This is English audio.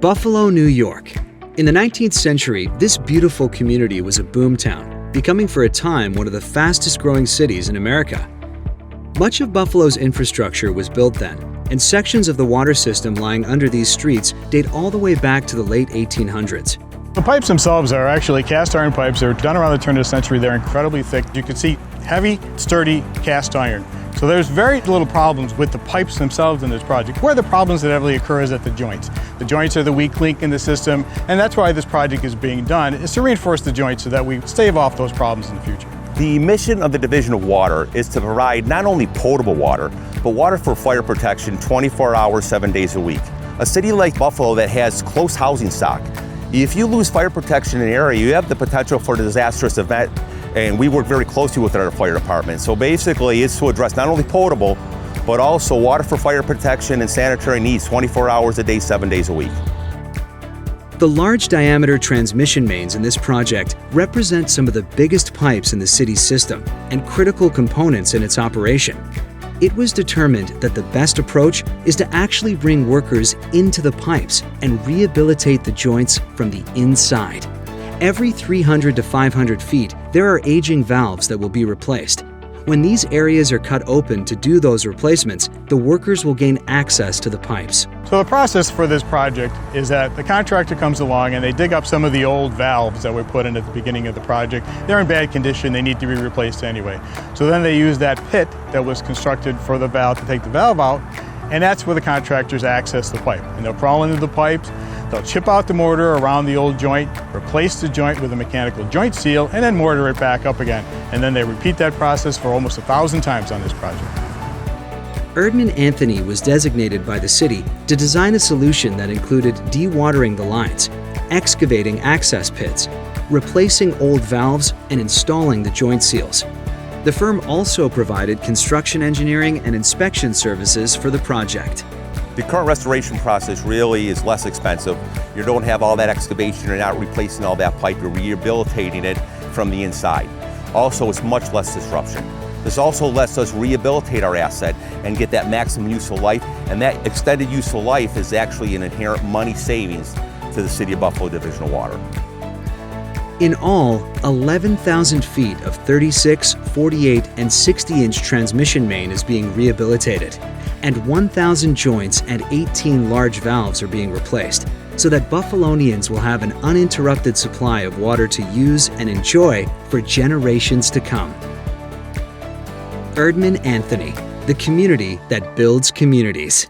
Buffalo, New York. In the 19th century, this beautiful community was a boomtown, becoming for a time one of the fastest growing cities in America. Much of Buffalo's infrastructure was built then, and sections of the water system lying under these streets date all the way back to the late 1800s. The pipes themselves are actually cast iron pipes. They're done around the turn of the century. They're incredibly thick. You can see heavy, sturdy cast iron. So there's very little problems with the pipes themselves in this project. Where the problems inevitably occur is at the joints. The joints are the weak link in the system, and that's why this project is being done, is to reinforce the joints so that we stave off those problems in the future. The mission of the Division of Water is to provide not only potable water, but water for fire protection 24 hours, 7 days a week. A city like Buffalo that has close housing stock, if you lose fire protection in an area, you have the potential for a disastrous event, and we work very closely with our fire department. So basically it's to address not only potable, but also water for fire protection and sanitary needs 24 hours a day, 7 days a week. The large diameter transmission mains in this project represent some of the biggest pipes in the city's system and critical components in its operation. It was determined that the best approach is to actually bring workers into the pipes and rehabilitate the joints from the inside. Every 300 to 500 feet, there are aging valves that will be replaced. When these areas are cut open to do those replacements, the workers will gain access to the pipes. So the process for this project is that the contractor comes along and they dig up some of the old valves that were put in at the beginning of the project. They're in bad condition, they need to be replaced anyway. So then they use that pit that was constructed for the valve to take the valve out, and that's where the contractors access the pipe. And they'll crawl into the pipes, they'll chip out the mortar around the old joint, replace the joint with a mechanical joint seal, and then mortar it back up again. And then they repeat that process for almost 1,000 times on this project. Erdman Anthony was designated by the city to design a solution that included dewatering the lines, excavating access pits, replacing old valves, and installing the joint seals. The firm also provided construction engineering and inspection services for the project. The current restoration process really is less expensive. You don't have all that excavation, you're not replacing all that pipe, you're rehabilitating it from the inside. Also, it's much less disruption. This also lets us rehabilitate our asset and get that maximum useful life, and that extended useful life is actually an inherent money savings to the City of Buffalo Division of Water. In all, 11,000 feet of 36, 48, and 60-inch transmission main is being rehabilitated, and 1,000 joints and 18 large valves are being replaced, so that Buffalonians will have an uninterrupted supply of water to use and enjoy for generations to come. Erdman Anthony, the community that builds communities.